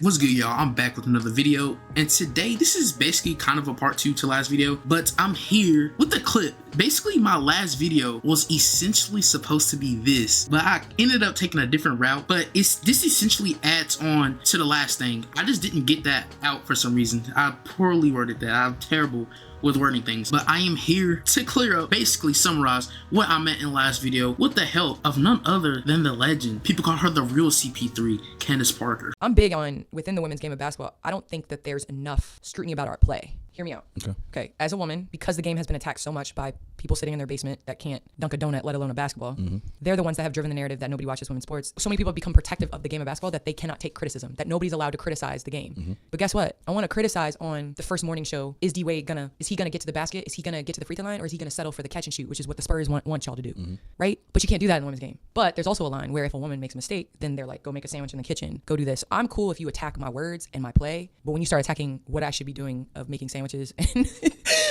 What's good, y'all? I'm back with another video, and today this is basically kind of a part 2 to last video, but I'm here with a clip. Basically, my last video was essentially supposed to be this, but I ended up taking a different route. But this essentially adds on to the last thing. I just didn't get that out for some reason. I poorly worded that. I'm terrible with wording things, but I am here to clear up, basically summarize what I meant in last video with the help of none other than the legend. People call her the real CP3, Candace Parker. I'm big on, within the women's game of basketball, I don't think that there's enough scrutiny about our play. Hear me out. Okay. As a woman, because the game has been attacked so much by people sitting in their basement that can't dunk a donut, let alone a basketball, they're the ones that have driven the narrative that nobody watches women's sports. So many people have become protective of the game of basketball that they cannot take criticism, that nobody's allowed to criticize the game. But guess what? I want to criticize on the first morning show. Is he gonna get to the basket? Is he gonna get to the free throw line? Or is he gonna settle for the catch and shoot, which is what the Spurs want y'all to do, right? But you can't do that in the women's game. But there's also a line where if a woman makes a mistake, then they're like, go make a sandwich in the kitchen, go do this. I'm cool if you attack my words and my play, but when you start attacking what I should be doing of making sandwiches and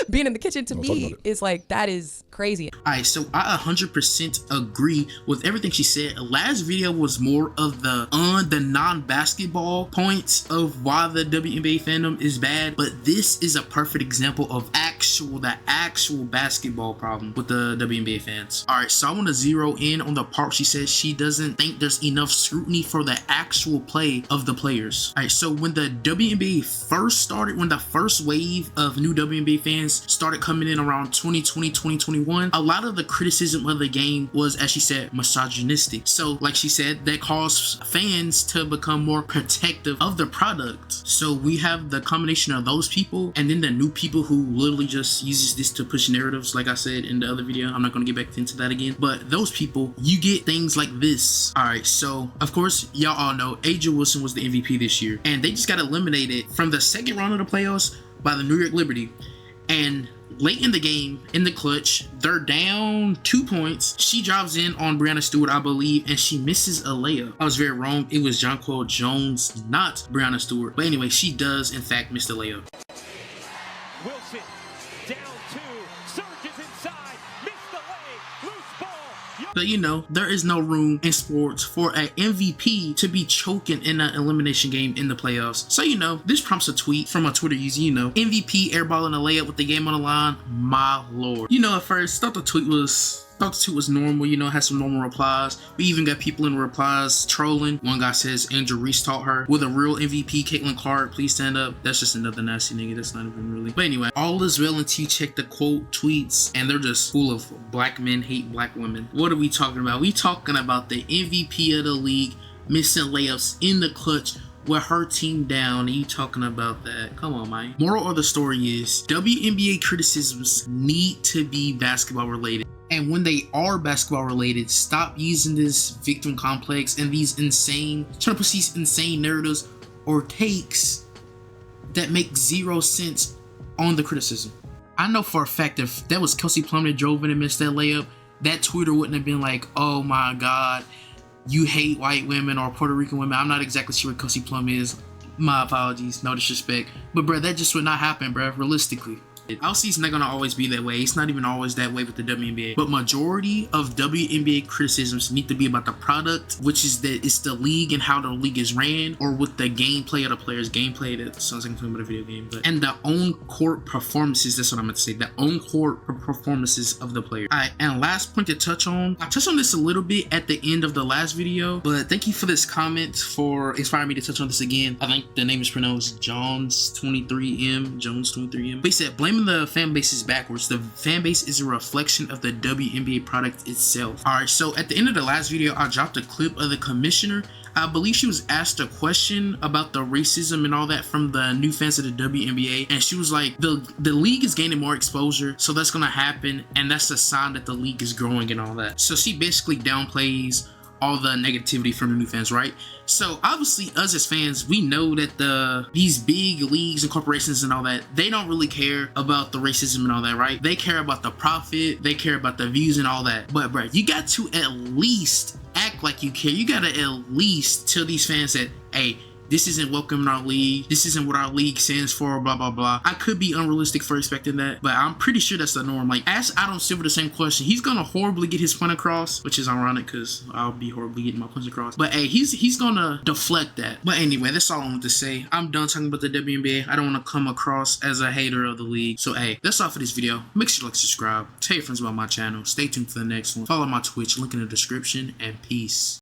being in the kitchen, to me is like, that is crazy. Alright, so I 100% agree with everything she said. Last video was more of the non-basketball points of why the WNBA fandom is bad, but this is a perfect example of the actual basketball problem with the WNBA fans. Alright, so I want to zero in on the part she says she doesn't think there's enough scrutiny for the actual play of the players. Alright, so when the WNBA first started, when the first wave of new WNBA fans started coming in around 2020, 2021, a lot of the criticism of the game was, as she said, misogynistic. So like she said, that caused fans to become more protective of the product. So we have the combination of those people and then the new people who literally just uses this to push narratives, like I said in the other video. I'm not going to get back into that again, but those people, you get things like this. All right, so of course y'all all know Aja Wilson was the MVP this year, and they just got eliminated from the second round of the playoffs by the New York Liberty. And late in the game, in the clutch, they're down 2 points. She drives in on Brianna Stewart, I believe, and she misses a layup. I was very wrong. It was Jonquel Jones, not Brianna Stewart. But anyway, she does in fact miss the layup. Wilson down 2, surges inside, missed the lay, loose ball. But you know, there is no room in sports for an MVP to be choking in an elimination game in the playoffs. So you know, this prompts a tweet from a Twitter user, you know, MVP airballing a layup with the game on the line, my lord. You know, at first, thought the tweet was normal, you know, had some normal replies. We even got people in the replies trolling. One guy says Andrew Reese taught her. With a real MVP, Caitlin Clark, please stand up. That's just another nasty nigga. That's not even really. But anyway, all is well until you check the quote tweets and they're just full of black men hate black women. What are we talking about? We talking about the MVP of the league missing layups in the clutch with her team down, and you talking about that? Come on, man. Moral of the story is WNBA criticisms need to be basketball related. And when they are basketball related, stop using this victim complex and trying to push these insane narratives or takes that make zero sense on the criticism. I know for a fact if that was Kelsey Plum that drove in and missed that layup, that Twitter wouldn't have been like, oh my God, you hate white women or Puerto Rican women. I'm not exactly sure what Kelsey Plum is. My apologies, no disrespect. But bro, that just would not happen, bro, realistically. Obviously, it's not going to always be that way. It's not even always that way with the WNBA. But majority of WNBA criticisms need to be about the product, which is that it's the league and how the league is ran, or with the gameplay of the players. Gameplay, that sounds like I'm talking about a video game. And the on-court performances, that's what I'm going to say. The on-court performances of the player. All right, and last point to touch on. I touched on this a little bit at the end of the last video, but thank you for this comment for inspiring me to touch on this again. I think the name is pronounced Jones23M. Jones23M. But he said, blaming the fan base is backwards. The fan base is a reflection of the WNBA product itself. Alright, so at the end of the last video, I dropped a clip of the commissioner. I believe she was asked a question about the racism and all that from the new fans of the WNBA, and she was like, the league is gaining more exposure, so that's gonna happen, and that's a sign that the league is growing and all that. So she basically downplays all the negativity from the new fans, right? So obviously us as fans, we know that these big leagues and corporations and all that, they don't really care about the racism and all that, right? They care about the profit, they care about the views and all that. But bro, you got to at least act like you care. You gotta at least tell these fans that, hey, this isn't welcome in our league, this isn't what our league stands for, blah blah blah. I could be unrealistic for expecting that, but I'm pretty sure that's the norm. Like, ask Adam Silver the same question, he's gonna horribly get his point across, which is ironic because I'll be horribly getting my points across. But hey, he's gonna deflect that. But anyway, that's all I want to say. I'm done talking about the WNBA. I don't want to come across as a hater of the league. So hey, that's all for this video. Make sure to like, subscribe, tell your friends about my channel. Stay tuned for the next one. Follow my Twitch, link in the description, and peace.